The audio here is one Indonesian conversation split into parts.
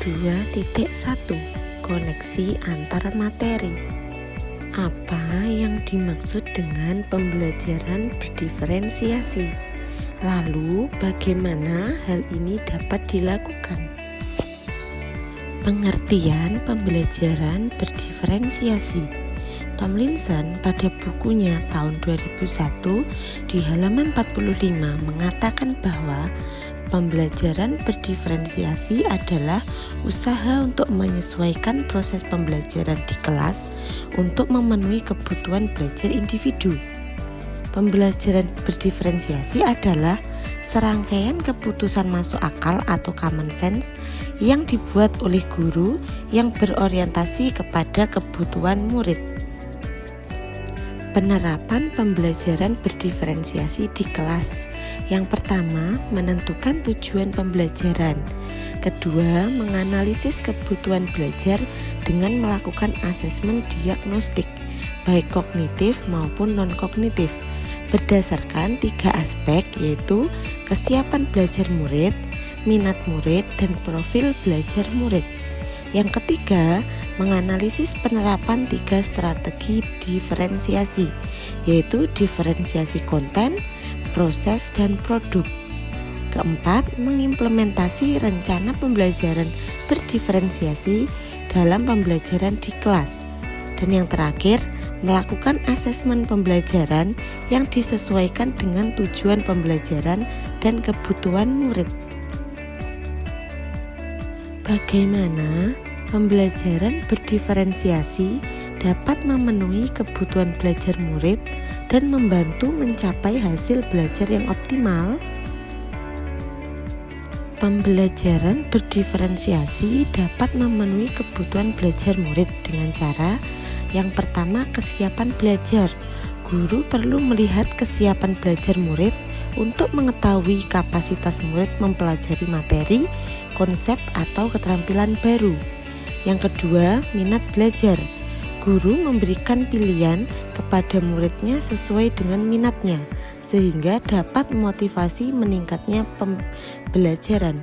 2.1 Koneksi antar materi. Apa yang dimaksud dengan pembelajaran berdiferensiasi? Lalu bagaimana hal ini dapat dilakukan? Pengertian pembelajaran berdiferensiasi. Tomlinson pada bukunya tahun 2001 di halaman 45 mengatakan bahwa pembelajaran berdiferensiasi adalah usaha untuk menyesuaikan proses pembelajaran di kelas untuk memenuhi kebutuhan belajar individu. Pembelajaran berdiferensiasi adalah serangkaian keputusan masuk akal atau common sense yang dibuat oleh guru yang berorientasi kepada kebutuhan murid. Penerapan pembelajaran berdiferensiasi di kelas. Yang pertama, menentukan tujuan pembelajaran. Kedua, menganalisis kebutuhan belajar dengan melakukan asesmen diagnostik, baik kognitif maupun non-kognitif, berdasarkan 3 aspek yaitu kesiapan belajar murid, minat murid, dan profil belajar murid. Yang ketiga, menganalisis penerapan 3 strategi diferensiasi, yaitu diferensiasi konten, proses, dan produk. Keempat, mengimplementasi rencana pembelajaran berdiferensiasi dalam pembelajaran di kelas. Dan yang terakhir, melakukan asesmen pembelajaran yang disesuaikan dengan tujuan pembelajaran dan kebutuhan murid. Bagaimana pembelajaran berdiferensiasi dapat memenuhi kebutuhan belajar murid dan membantu mencapai hasil belajar yang optimal? Pembelajaran berdiferensiasi dapat memenuhi kebutuhan belajar murid dengan cara yang pertama, kesiapan belajar. Guru perlu melihat kesiapan belajar murid untuk mengetahui kapasitas murid mempelajari materi, konsep, atau keterampilan baru. Yang kedua, minat belajar. Guru memberikan pilihan kepada muridnya sesuai dengan minatnya, sehingga dapat memotivasi meningkatnya pembelajaran.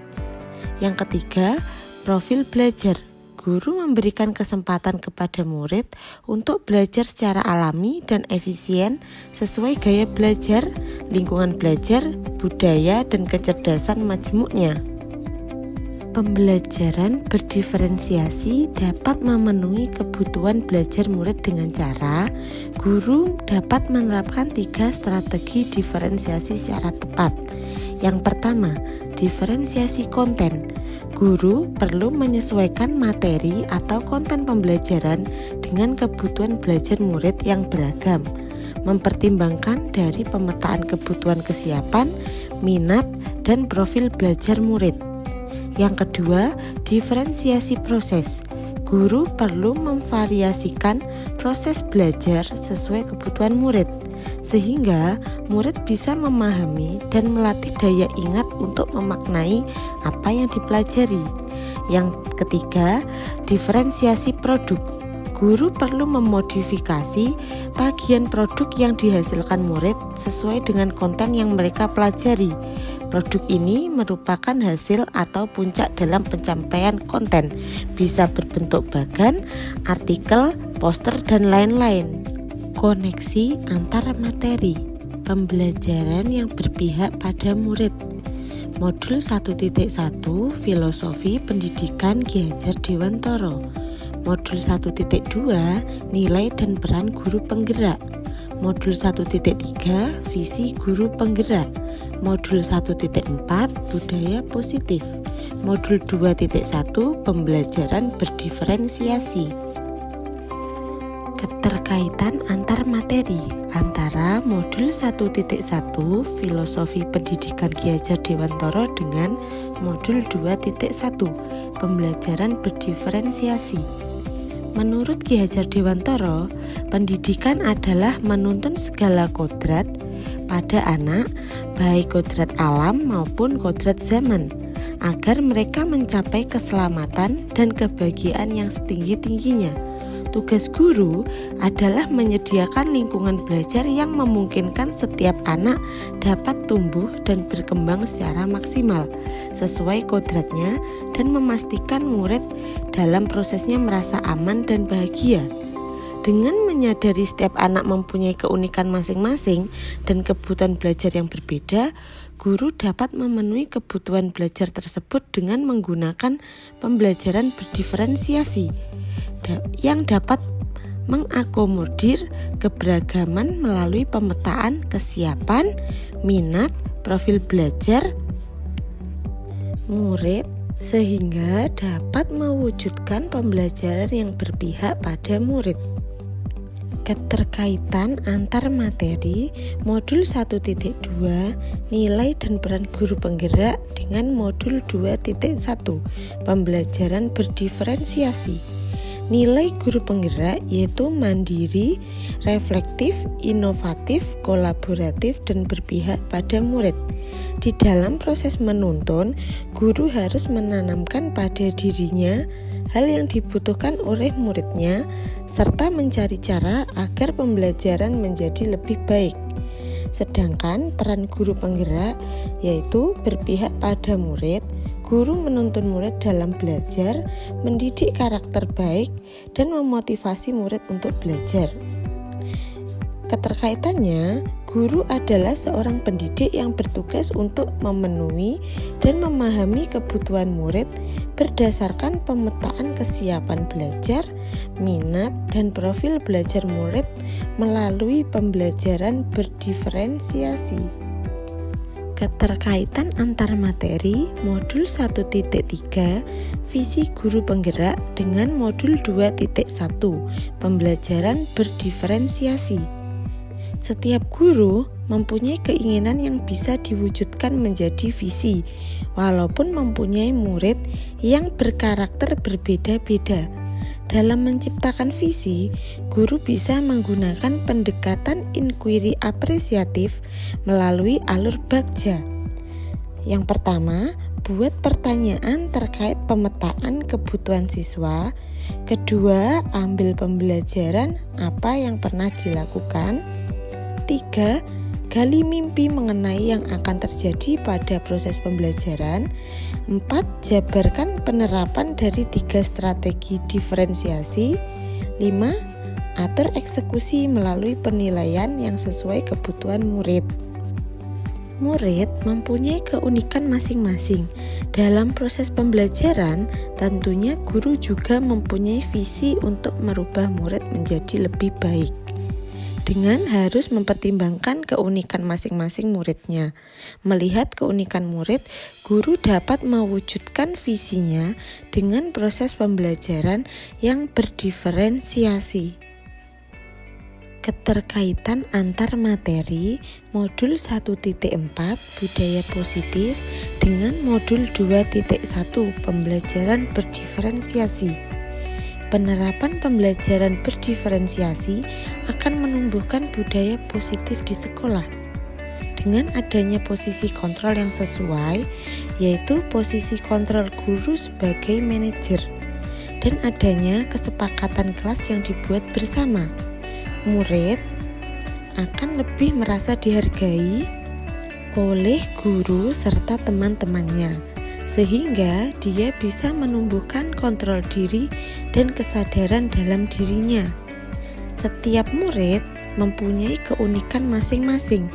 Yang ketiga, profil belajar. Guru memberikan kesempatan kepada murid untuk belajar secara alami dan efisien sesuai gaya belajar, lingkungan belajar, budaya, dan kecerdasan majmuknya. Pembelajaran berdiferensiasi dapat memenuhi kebutuhan belajar murid dengan cara guru dapat menerapkan 3 strategi diferensiasi secara tepat. Yang pertama, diferensiasi konten. Guru perlu menyesuaikan materi atau konten pembelajaran dengan kebutuhan belajar murid yang beragam, mempertimbangkan dari pemetaan kebutuhan kesiapan, minat, dan profil belajar murid. Yang kedua, diferensiasi proses. Guru perlu memvariasikan proses belajar sesuai kebutuhan murid, sehingga murid bisa memahami dan melatih daya ingat untuk memaknai apa yang dipelajari. Yang ketiga, diferensiasi produk. Guru perlu memodifikasi tagihan produk yang dihasilkan murid sesuai dengan konten yang mereka pelajari. Produk ini merupakan hasil atau puncak dalam pencapaian konten, bisa berbentuk bagan, artikel, poster, dan lain-lain. Koneksi antar materi. Pembelajaran yang berpihak pada murid. Modul 1.1 Filosofi Pendidikan Ki Hajar Dewantara. Modul 1.2 Nilai dan peran guru penggerak. Modul 1.3 Visi guru penggerak. Modul 1.4 Budaya positif. Modul 2.1 Pembelajaran berdiferensiasi. Keterkaitan antar materi antara modul 1.1 Filosofi Pendidikan Ki Hajar Dewantara dengan modul 2.1 Pembelajaran berdiferensiasi. Menurut Ki Hajar Dewantara, pendidikan adalah menuntun segala kodrat pada anak, baik kodrat alam maupun kodrat zaman, agar mereka mencapai keselamatan dan kebahagiaan yang setinggi-tingginya. Tugas guru adalah menyediakan lingkungan belajar yang memungkinkan setiap anak dapat tumbuh dan berkembang secara maksimal sesuai kodratnya dan memastikan murid dalam prosesnya merasa aman dan bahagia. Dengan menyadari setiap anak mempunyai keunikan masing-masing dan kebutuhan belajar yang berbeda, guru dapat memenuhi kebutuhan belajar tersebut dengan menggunakan pembelajaran berdiferensiasi yang dapat mengakomodir keberagaman melalui pemetaan kesiapan, minat, profil belajar murid sehingga dapat mewujudkan pembelajaran yang berpihak pada murid. Keterkaitan antar materi modul 1.2 nilai dan peran guru penggerak dengan modul 2.1 pembelajaran berdiferensiasi. Nilai guru penggerak yaitu mandiri, reflektif, inovatif, kolaboratif, dan berpihak pada murid. Di dalam proses menuntun, guru harus menanamkan pada dirinya hal yang dibutuhkan oleh muridnya, serta mencari cara agar pembelajaran menjadi lebih baik. Sedangkan peran guru penggerak yaitu berpihak pada murid. Guru menuntun murid dalam belajar, mendidik karakter baik, dan memotivasi murid untuk belajar. Keterkaitannya, guru adalah seorang pendidik yang bertugas untuk memenuhi dan memahami kebutuhan murid berdasarkan pemetaan kesiapan belajar, minat, dan profil belajar murid melalui pembelajaran berdiferensiasi. Keterkaitan antar materi modul 1.3 visi guru penggerak dengan modul 2.1 pembelajaran berdiferensiasi. Setiap guru mempunyai keinginan yang bisa diwujudkan menjadi visi, walaupun mempunyai murid yang berkarakter berbeda-beda. Dalam menciptakan visi, guru bisa menggunakan pendekatan inquiry apresiatif melalui alur bagja. Yang pertama, buat pertanyaan terkait pemetaan kebutuhan siswa. Kedua, ambil pembelajaran apa yang pernah dilakukan. 3. Gali mimpi mengenai yang akan terjadi pada proses pembelajaran. 4. Jabarkan penerapan dari 3 strategi diferensiasi. 5. Atur eksekusi melalui penilaian yang sesuai kebutuhan murid. Murid mempunyai keunikan masing-masing. Dalam proses pembelajaran, tentunya guru juga mempunyai visi untuk merubah murid menjadi lebih baik. Dengan harus mempertimbangkan keunikan masing-masing muridnya. Melihat keunikan murid, guru dapat mewujudkan visinya dengan proses pembelajaran yang berdiferensiasi. Keterkaitan antar materi modul 1.4 budaya positif dengan modul 2.1 pembelajaran berdiferensiasi. Penerapan pembelajaran berdiferensiasi akan menumbuhkan budaya positif di sekolah. Dengan adanya posisi kontrol yang sesuai, yaitu posisi kontrol guru sebagai manajer, dan adanya kesepakatan kelas yang dibuat bersama, murid akan lebih merasa dihargai oleh guru serta teman-temannya, sehingga dia bisa menumbuhkan kontrol diri dan kesadaran dalam dirinya. Setiap murid mempunyai keunikan masing-masing.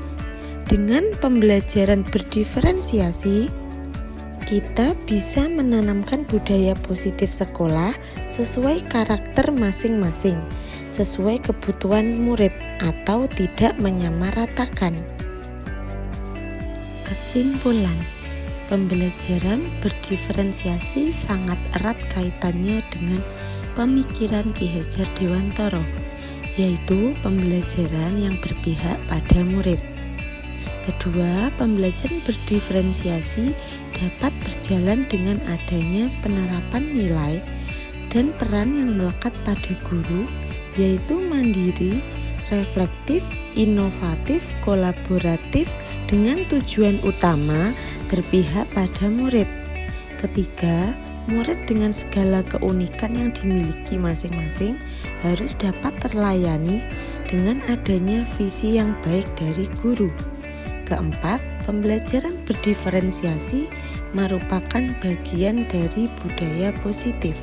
Dengan pembelajaran berdiferensiasi, kita bisa menanamkan budaya positif sekolah sesuai karakter masing-masing, sesuai kebutuhan murid atau tidak menyamaratakan. Kesimpulan, pembelajaran berdiferensiasi sangat erat kaitannya dengan pemikiran Ki Hajar Dewantara, yaitu pembelajaran yang berpihak pada murid. Kedua, pembelajaran berdiferensiasi dapat berjalan dengan adanya penerapan nilai dan peran yang melekat pada guru, yaitu mandiri, reflektif, inovatif, kolaboratif dengan tujuan utama berpihak pada murid. Ketiga, murid dengan segala keunikan yang dimiliki masing-masing harus dapat terlayani dengan adanya visi yang baik dari guru. Keempat, pembelajaran berdiferensiasi merupakan bagian dari budaya positif.